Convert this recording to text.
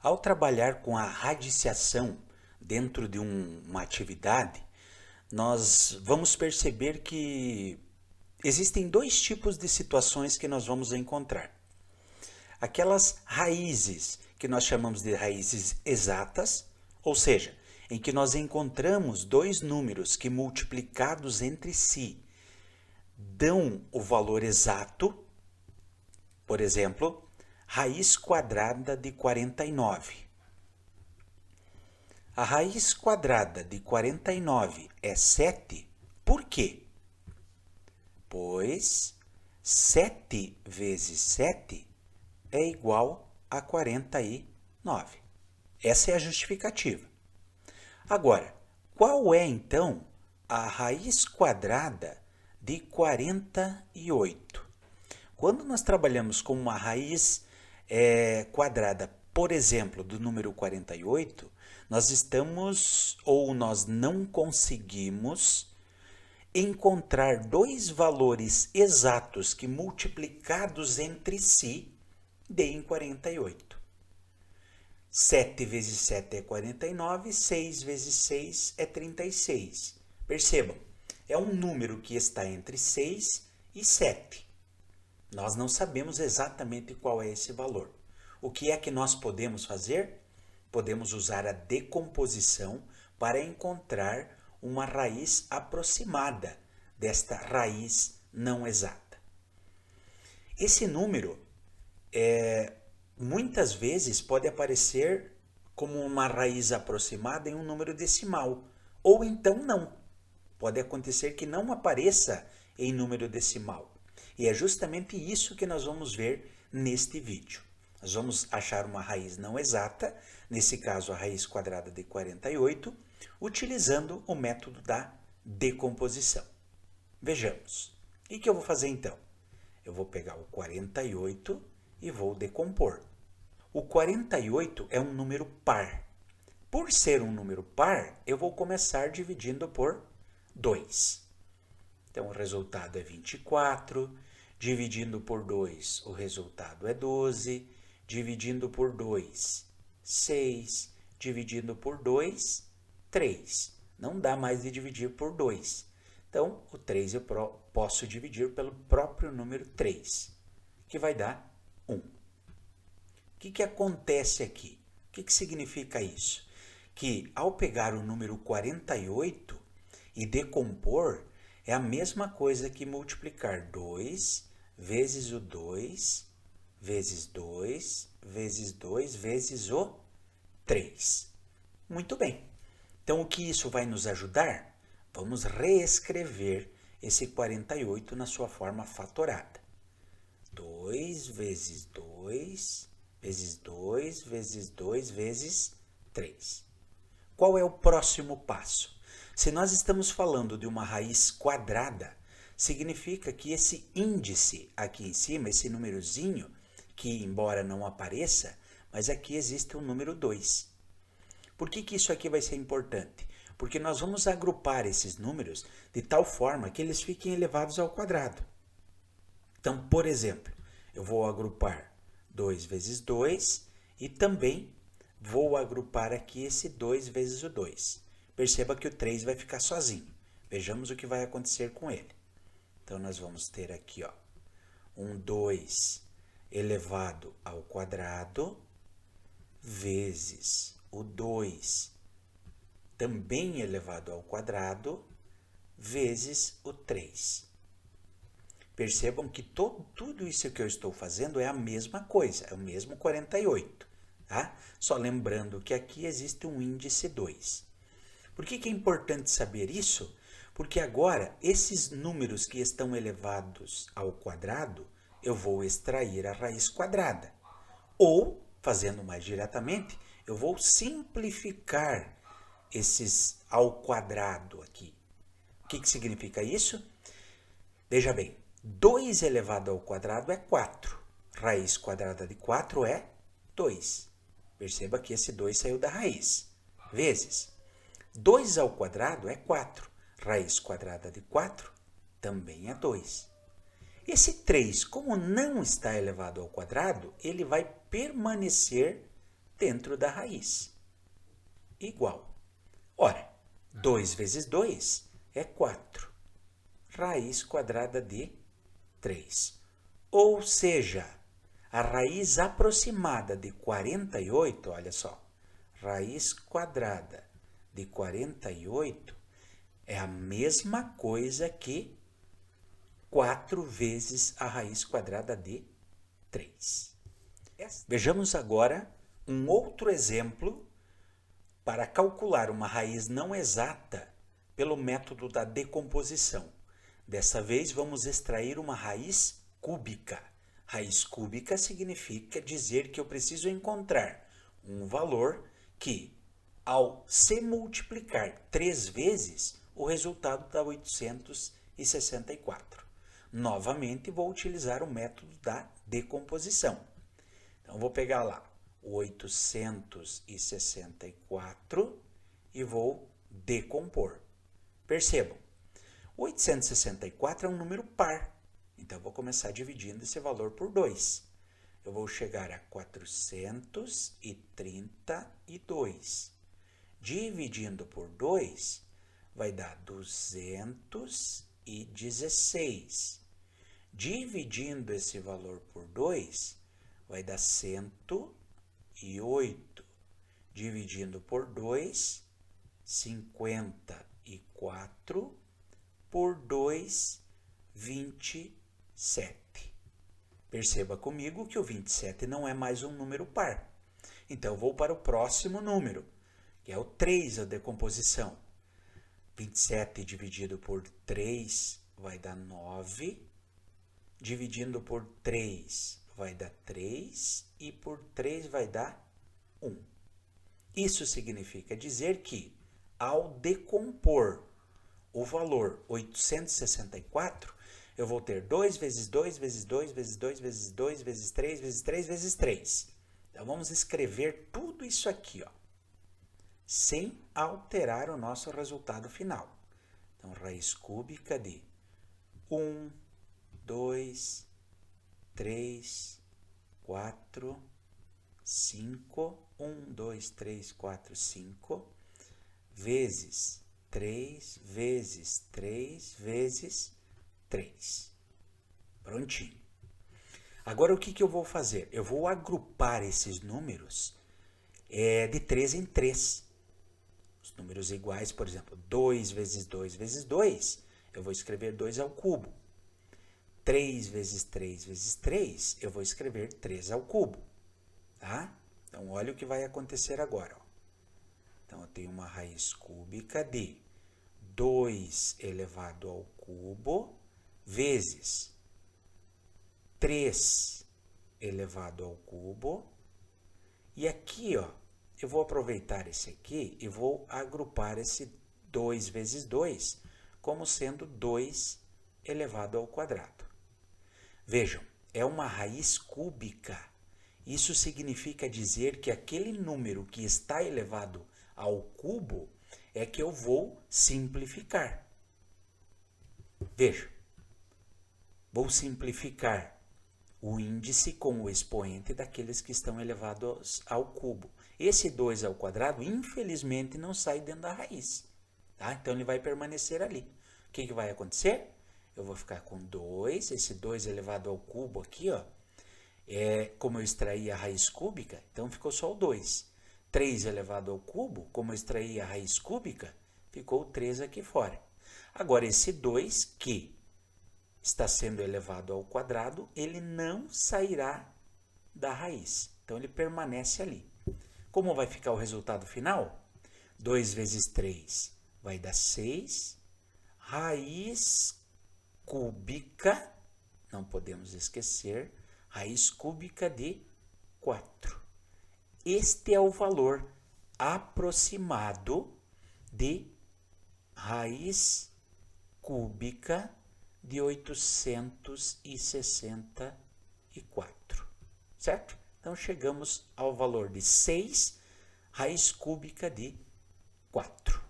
Ao trabalhar com a radiciação dentro de uma atividade, nós vamos perceber que existem dois tipos de situações que nós vamos encontrar. Aquelas raízes que nós chamamos de raízes exatas, ou seja, em que nós encontramos dois números que multiplicados entre si dão o valor exato. Por exemplo, raiz quadrada de 49. A raiz quadrada de 49 é 7, por quê? Pois 7 vezes 7 é igual a 49. Essa é a justificativa. Agora, qual é então a raiz quadrada de 48? Quando nós trabalhamos com uma raiz quadrada, por exemplo, do número 48, nós estamos ou nós não conseguimos encontrar dois valores exatos que multiplicados entre si deem 48. 7 vezes 7 é 49, 6 vezes 6 é 36. Percebam, é um número que está entre 6 e 7. Nós não sabemos exatamente qual é esse valor. O que é que nós podemos fazer? Podemos usar a decomposição para encontrar uma raiz aproximada desta raiz não exata. Esse número muitas vezes pode aparecer como uma raiz aproximada em um número decimal, ou então não. Pode acontecer que não apareça em número decimal. E é justamente isso que nós vamos ver neste vídeo. Nós vamos achar uma raiz não exata, nesse caso a raiz quadrada de 48, utilizando o método da decomposição. Vejamos. O que eu vou fazer então? Eu vou pegar o 48 e vou decompor. O 48 é um número par. Por ser um número par, eu vou começar dividindo por 2. Então, o resultado é 24. Dividindo por 2, o resultado é 12. Dividindo por 2, 6. Dividindo por 2, 3. Não dá mais de dividir por 2. Então, o 3 eu posso dividir pelo próprio número 3, que vai dar 1. O que acontece aqui? O que significa isso? Que ao pegar o número 48 e decompor, é a mesma coisa que multiplicar 2 vezes o 2, vezes 2, vezes 2, vezes o 3. Muito bem. Então, o que isso vai nos ajudar? Vamos reescrever esse 48 na sua forma fatorada. 2 vezes 2, vezes 2, vezes 2, vezes 3. Qual é o próximo passo? Se nós estamos falando de uma raiz quadrada, significa que esse índice aqui em cima, esse númerozinho, que embora não apareça, mas aqui existe um número 2. Por que isso aqui vai ser importante? Porque nós vamos agrupar esses números de tal forma que eles fiquem elevados ao quadrado. Então, por exemplo, eu vou agrupar 2 vezes 2 e também vou agrupar aqui esse 2 vezes o 2. Perceba que o 3 vai ficar sozinho. Vejamos o que vai acontecer com ele. Então, nós vamos ter aqui um 2 elevado ao quadrado vezes o 2 também elevado ao quadrado vezes o 3. Percebam que tudo isso que eu estou fazendo é a mesma coisa, é o mesmo 48. Tá? Só lembrando que aqui existe um índice 2. Por que é importante saber isso? Porque agora, esses números que estão elevados ao quadrado, eu vou extrair a raiz quadrada. Ou, fazendo mais diretamente, eu vou simplificar esses ao quadrado aqui. O que significa isso? Veja bem, 2 elevado ao quadrado é 4. Raiz quadrada de 4 é 2. Perceba que esse 2 saiu da raiz. Vezes 2 ao quadrado é 4. Raiz quadrada de 4 também é 2. Esse 3, como não está elevado ao quadrado, ele vai permanecer dentro da raiz. Igual. Ora, 2 vezes 2 é 4. Raiz quadrada de 3. Ou seja, a raiz aproximada de 48, olha só, raiz quadrada de 48 é a mesma coisa que 4 vezes a raiz quadrada de 3. Vejamos agora um outro exemplo para calcular uma raiz não exata pelo método da decomposição. Dessa vez vamos extrair uma raiz cúbica. Raiz cúbica significa dizer que eu preciso encontrar um valor que, ao se multiplicar 3 vezes, o resultado dá 864. Novamente, vou utilizar o método da decomposição. Então, vou pegar lá 864 e vou decompor. Percebam, 864 é um número par. Então, eu vou começar dividindo esse valor por 2. Eu vou chegar a 432. Dividindo por 2, vai dar 216. Dividindo esse valor por 2, vai dar 108. Dividindo por 2, 54. Por 2, 27. Perceba comigo que o 27 não é mais um número par. Então, eu vou para o próximo número, que é o 3, a decomposição. 27 dividido por 3 vai dar 9. Dividindo por 3 vai dar 3. E por 3 vai dar 1. Isso significa dizer que, ao decompor o valor 864, eu vou ter 2 vezes 2 vezes 2 vezes 2 vezes 2 vezes 3 vezes 3 vezes 3. Então, vamos escrever tudo isso aqui, ó, sem alterar o nosso resultado final. Então, raiz cúbica de 1, 2, 3, 4, 5, 1, 2, 3, 4, 5, vezes 3 vezes 3 vezes 3. Prontinho. Agora, o que eu vou fazer? Eu vou agrupar esses números de 3 em 3. Os números iguais, por exemplo, 2 vezes 2 vezes 2, eu vou escrever 2 ao cubo. 3 vezes 3 vezes 3, eu vou escrever 3 ao cubo. Tá? Então, olha o que vai acontecer agora. Ó. Então, eu tenho uma raiz cúbica de 2 elevado ao cubo vezes 3 elevado ao cubo. E aqui, ó, eu vou aproveitar esse aqui e vou agrupar esse 2 vezes 2 como sendo 2 elevado ao quadrado. Vejam, é uma raiz cúbica. Isso significa dizer que aquele número que está elevado ao cubo é que eu vou simplificar. Veja, vou simplificar o índice com o expoente daqueles que estão elevados ao cubo. Esse 2 ao quadrado, infelizmente, não sai dentro da raiz. Tá? Então, ele vai permanecer ali. O que vai acontecer? Eu vou ficar com 2, esse 2 elevado ao cubo aqui, ó, como eu extraí a raiz cúbica, então ficou só o 2. 3 elevado ao cubo, como eu extraí a raiz cúbica, ficou o 3 aqui fora. Agora, esse 2 que está sendo elevado ao quadrado, ele não sairá da raiz. Então, ele permanece ali. Como vai ficar o resultado final? 2 vezes 3 vai dar 6. Raiz cúbica, não podemos esquecer, raiz cúbica de 4. Este é o valor aproximado de raiz cúbica de 864, certo? Então, chegamos ao valor de 6, raiz cúbica de 4.